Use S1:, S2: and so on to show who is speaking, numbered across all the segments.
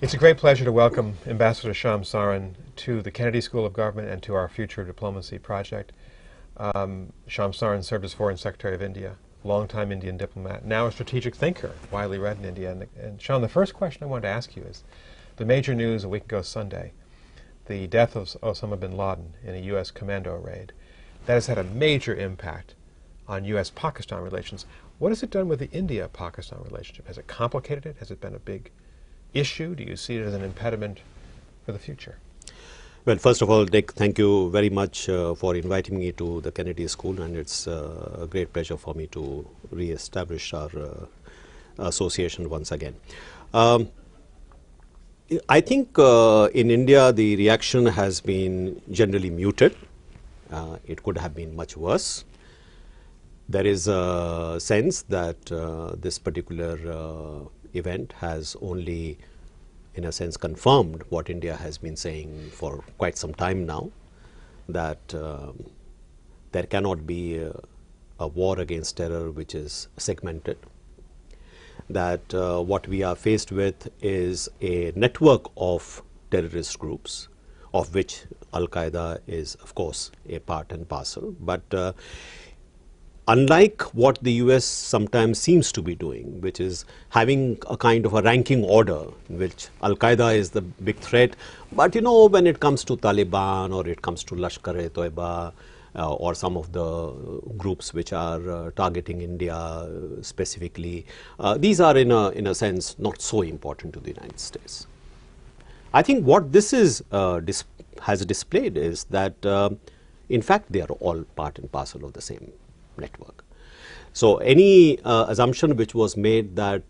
S1: It's a great pleasure to welcome Ambassador Shyam Saran to the Kennedy School of Government and to our Future Diplomacy project. Shyam Saran served as Foreign Secretary of India, longtime Indian diplomat, now a strategic thinker, widely read in India. And Shyam, the first question I wanted to ask you is, the major news a week ago Sunday, the death of Osama bin Laden in a U.S. commando raid, that has had a major impact on U.S.-Pakistan relations. What has it done with the India-Pakistan relationship? Has it complicated it? Has it been a big issue? Do you see it as an impediment for the future?
S2: Well, first of all, Dick, thank you very much for inviting me to the Kennedy School, and it's a great pleasure for me to re-establish our association once again. I think in India the reaction has been generally muted. It could have been much worse. There is a sense that this particular event has only, in a sense, confirmed what India has been saying for quite some time now, that there cannot be a war against terror which is segmented, that what we are faced with is a network of terrorist groups, of which Al-Qaeda is, of course, a part and parcel. But unlike what the US sometimes seems to be doing, which is having a kind of a ranking order in which Al-Qaeda is the big threat, but you know, when it comes to Taliban or it comes to Lashkar-e-Toiba or some of the groups which are targeting India specifically, these are in a sense not so important to the United States. I think what this is has displayed is that in fact they are all part and parcel of the same network. So any assumption which was made that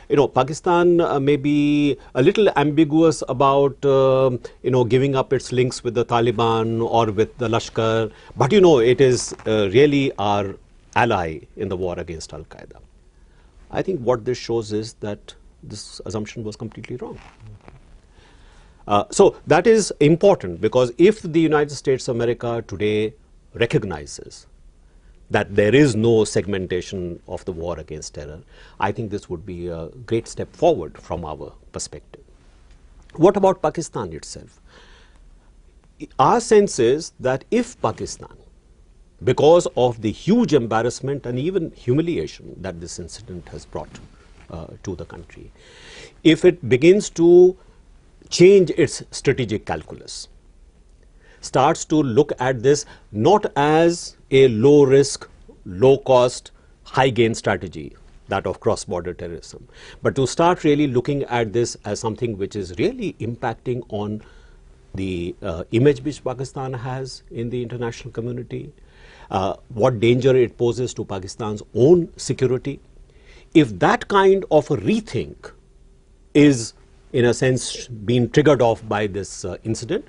S2: you know, Pakistan may be a little ambiguous about you know, giving up its links with the Taliban or with the Lashkar, but you know, it is really our ally in the war against Al-Qaeda. I think what this shows is that this assumption was completely wrong. So that is important, because if the United States of America today recognizes that there is no segmentation of the war against terror, I think this would be a great step forward from our perspective. What about Pakistan itself? Our sense is that if Pakistan, because of the huge embarrassment and even humiliation that this incident has brought to the country, if it begins to change its strategic calculus, starts to look at this not as a low risk, low cost, high gain strategy, that of cross-border terrorism, but to start really looking at this as something which is really impacting on the image which Pakistan has in the international community, what danger it poses to Pakistan's own security. If that kind of a rethink is, in a sense, being triggered off by this incident,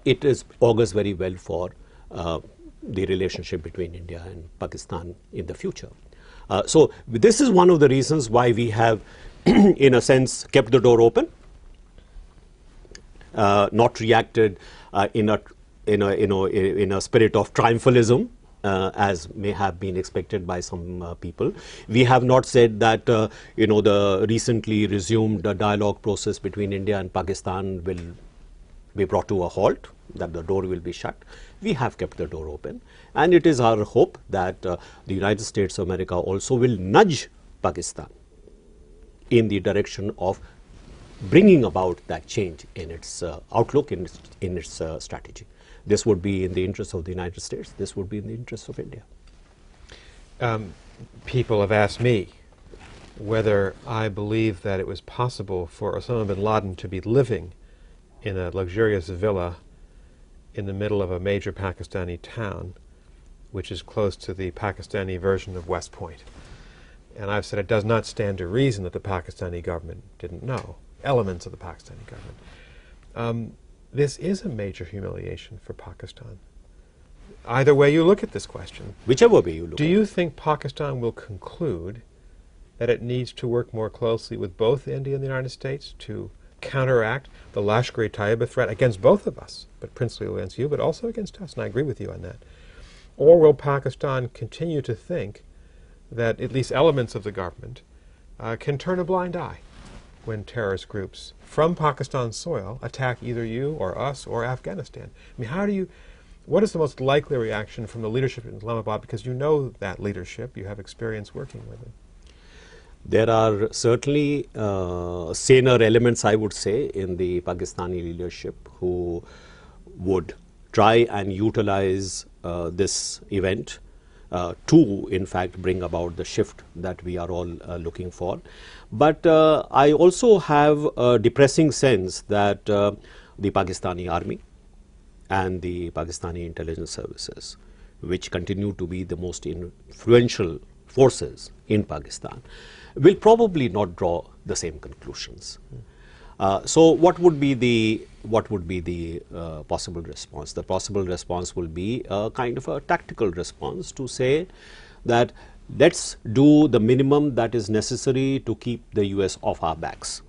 S2: it augurs very well for the relationship between India and Pakistan in the future. So this is one of the reasons why we have, in a sense, kept the door open, not reacted in a spirit of triumphalism, as may have been expected by some people. We have not said that you know, the recently resumed dialogue process between India and Pakistan will be brought to a halt, that the door will be shut. We have kept the door open, and it is our hope that the United States of America also will nudge Pakistan in the direction of bringing about that change in its outlook, in its strategy. This would be in the interest of the United States. This would be in the interest of India.
S1: People have asked me whether I believe that it was possible for Osama bin Laden to be living in a luxurious villa in the middle of a major Pakistani town, which is close to the Pakistani version of West Point. And I've said it does not stand to reason that the Pakistani government didn't know, elements of the Pakistani government. This is a major humiliation for Pakistan. Either way you look at this question.
S2: Whichever way you look at it.
S1: Do you think Pakistan will conclude that it needs to work more closely with both India and the United States to counteract the Lashkar-e-Taiba threat against both of us, but principally against you, but also against us, and I agree with you on that? Or will Pakistan continue to think that at least elements of the government can turn a blind eye when terrorist groups from Pakistan's soil attack either you or us or Afghanistan? I mean, what is the most likely reaction from the leadership in Islamabad, because you know that leadership, you have experience working with them?
S2: There are certainly saner elements, I would say, in the Pakistani leadership who would try and utilize this event to, in fact, bring about the shift that we are all looking for. But I also have a depressing sense that the Pakistani army and the Pakistani intelligence services, which continue to be the most influential forces in Pakistan, will probably not draw the same conclusions. So what would be the possible response? The possible response will be a kind of a tactical response to say that let's do the minimum that is necessary to keep the US off our backs.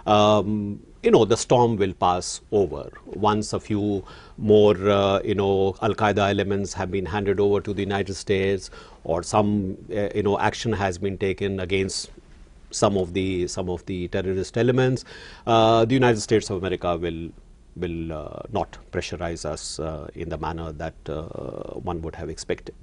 S2: The storm will pass over once a few more, Al-Qaeda elements have been handed over to the United States, or some, action has been taken against some of the terrorist elements. The United States of America will not pressurize us in the manner that one would have expected.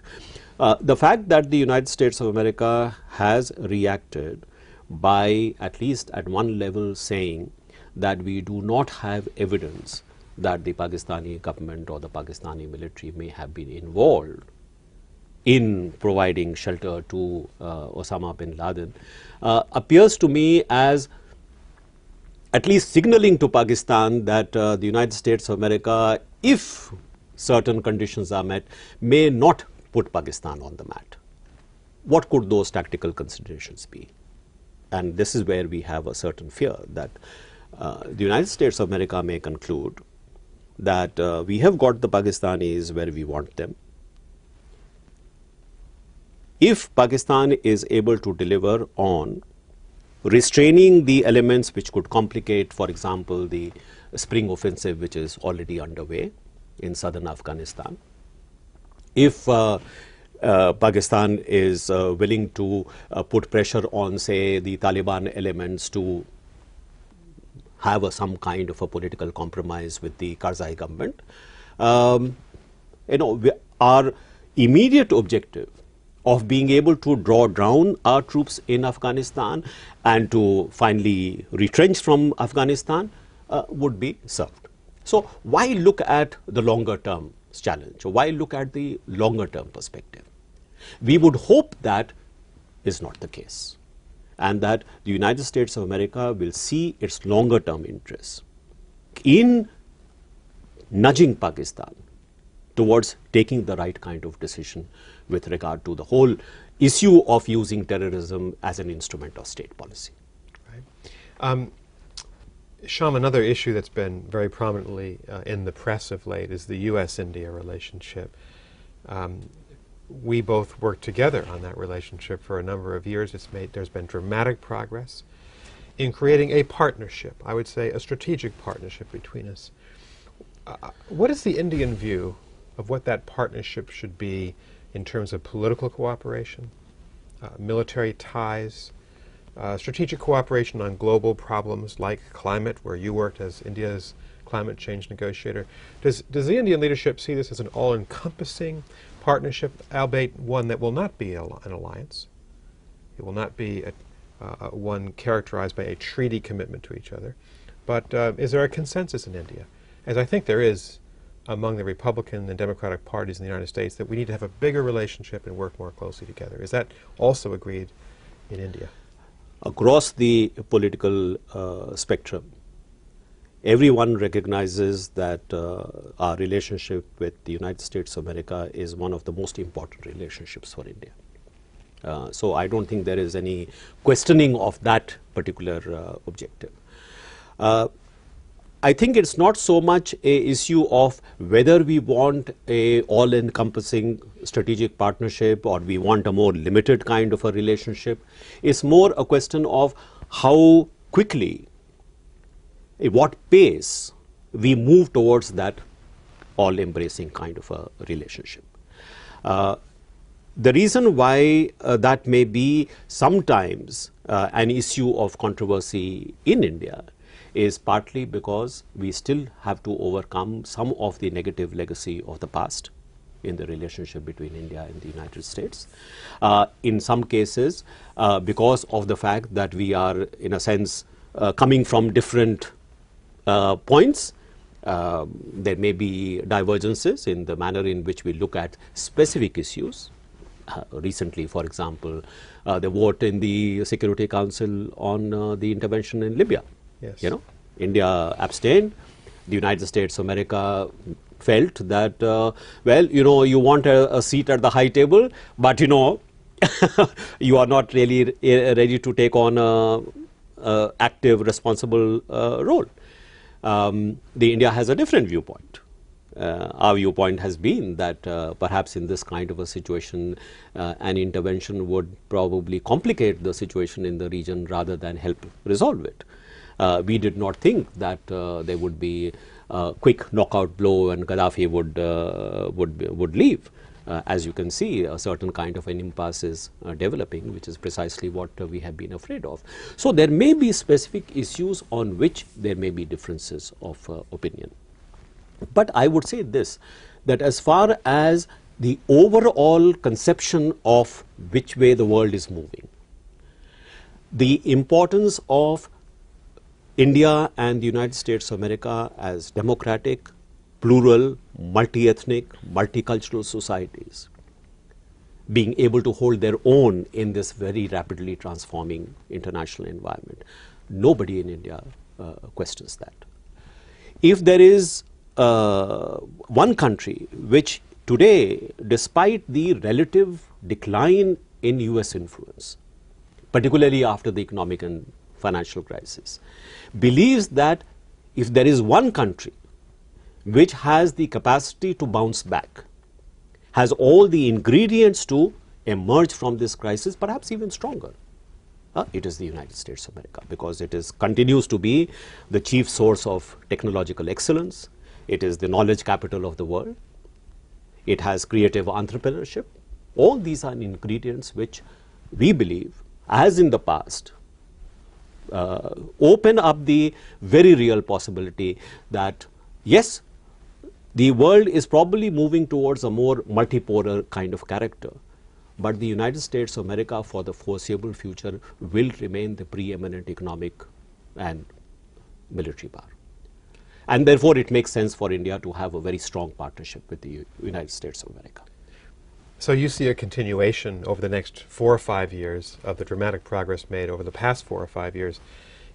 S2: The fact that the United States of America has reacted by, at least at one level, saying that we do not have evidence that the Pakistani government or the Pakistani military may have been involved in providing shelter to Osama bin Laden, appears to me as at least signaling to Pakistan that the United States of America, if certain conditions are met, may not put Pakistan on the mat. What could those tactical considerations be? And this is where we have a certain fear that the United States of America may conclude that we have got the Pakistanis where we want them. If Pakistan is able to deliver on restraining the elements which could complicate, for example, the spring offensive which is already underway in southern Afghanistan, if Pakistan is willing to put pressure on, say, the Taliban elements to have some kind of a political compromise with the Karzai government, our immediate objective of being able to draw down our troops in Afghanistan and to finally retrench from Afghanistan would be served. So why look at the longer term challenge? Why look at the longer term perspective? We would hope that is not the case, and that the United States of America will see its longer term interests in nudging Pakistan towards taking the right kind of decision with regard to the whole issue of using terrorism as an instrument of state policy.
S1: Right. Shyam, another issue that's been very prominently in the press of late is the U.S.-India relationship. We both worked together on that relationship for a number of years. There's been dramatic progress in creating a partnership, I would say a strategic partnership between us. What is the Indian view of what that partnership should be in terms of political cooperation, military ties, strategic cooperation on global problems like climate, where you worked as India's climate change negotiator? Does the Indian leadership see this as an all-encompassing partnership, albeit one that will not be an alliance? It will not be one characterized by a treaty commitment to each other. But is there a consensus in India, as I think there is among the Republican and Democratic parties in the United States, that we need to have a bigger relationship and work more closely together? Is that also agreed in India?
S2: Across the political spectrum, everyone recognizes that our relationship with the United States of America is one of the most important relationships for India. So I don't think there is any questioning of that particular objective. I think it's not so much an issue of whether we want a all-encompassing strategic partnership or we want a more limited kind of a relationship. It's more a question of how quickly, at what pace we move towards that all-embracing kind of a relationship. The reason why that may be sometimes an issue of controversy in India is partly because we still have to overcome some of the negative legacy of the past in the relationship between India and the United States. In some cases, because of the fact that we are, in a sense, coming from different points, there may be divergences in the manner in which we look at specific issues. Recently, for example, the vote in the Security Council on the intervention in Libya.
S1: Yes.
S2: You know, India abstained. The United States of America felt that, well, you know, you want a seat at the high table, but, you know, you are not really ready to take on a active, responsible role. The India has a different viewpoint. Our viewpoint has been that perhaps in this kind of a situation, an intervention would probably complicate the situation in the region rather than help resolve it. We did not think that there would be a quick knockout blow and Gaddafi would leave. As you can see, a certain kind of an impasse is developing, which is precisely what we have been afraid of. So there may be specific issues on which there may be differences of opinion. But I would say this, that as far as the overall conception of which way the world is moving, the importance of India and the United States of America as democratic, plural, multi-ethnic, multicultural societies being able to hold their own in this very rapidly transforming international environment. Nobody in India questions that. If there is one country which today, despite the relative decline in US influence, particularly after the economic and financial crisis, believes that if there is one country which has the capacity to bounce back, has all the ingredients to emerge from this crisis, perhaps even stronger, it is the United States of America, because it continues to be the chief source of technological excellence. It is the knowledge capital of the world. It has creative entrepreneurship. All these are ingredients which we believe, as in the past, open up the very real possibility that, yes, the world is probably moving towards a more multipolar kind of character, but the United States of America for the foreseeable future will remain the preeminent economic and military power. And therefore, it makes sense for India to have a very strong partnership with the United States of America.
S1: So you see a continuation over the next 4 or 5 years of the dramatic progress made over the past 4 or 5 years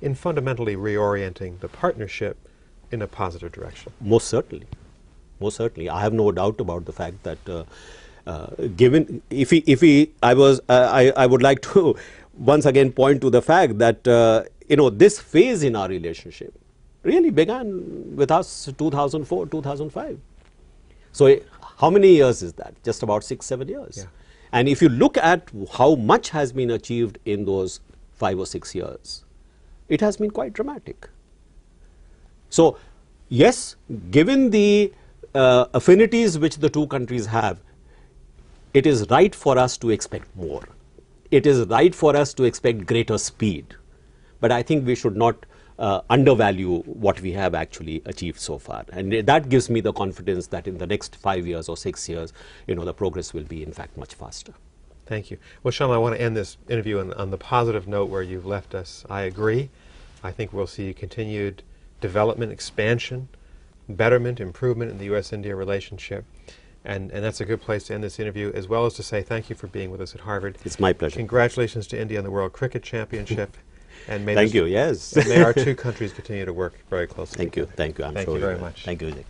S1: in fundamentally reorienting the partnership in a positive direction?
S2: Most certainly. Most certainly. I have no doubt about the fact that given, I would like to once again point to the fact that, you know, this phase in our relationship really began with us 2004, 2005. So how many years is that? Just about 6, 7 years.
S1: Yeah.
S2: And if you look at how much has been achieved in those 5 or 6 years, it has been quite dramatic. So yes, given the affinities which the two countries have, it is right for us to expect more. It is right for us to expect greater speed. But I think we should not undervalue what we have actually achieved so far. And that gives me the confidence that in the next 5 years or 6 years, you know, the progress will be in fact much faster.
S1: Thank you. Well, Shyam, I want to end this interview on the positive note where you've left us. I agree. I think we'll see continued development, expansion, betterment, improvement in the U.S.-India relationship. And that's a good place to end this interview, as well as to say thank you for being with us at Harvard.
S2: It's my pleasure.
S1: Congratulations to India on the World Cricket Championship. And may
S2: Thank you, yes.
S1: may our two countries continue to work very closely.
S2: Thank you, thank you.
S1: Thank you very much.
S2: Thank you, Vijay.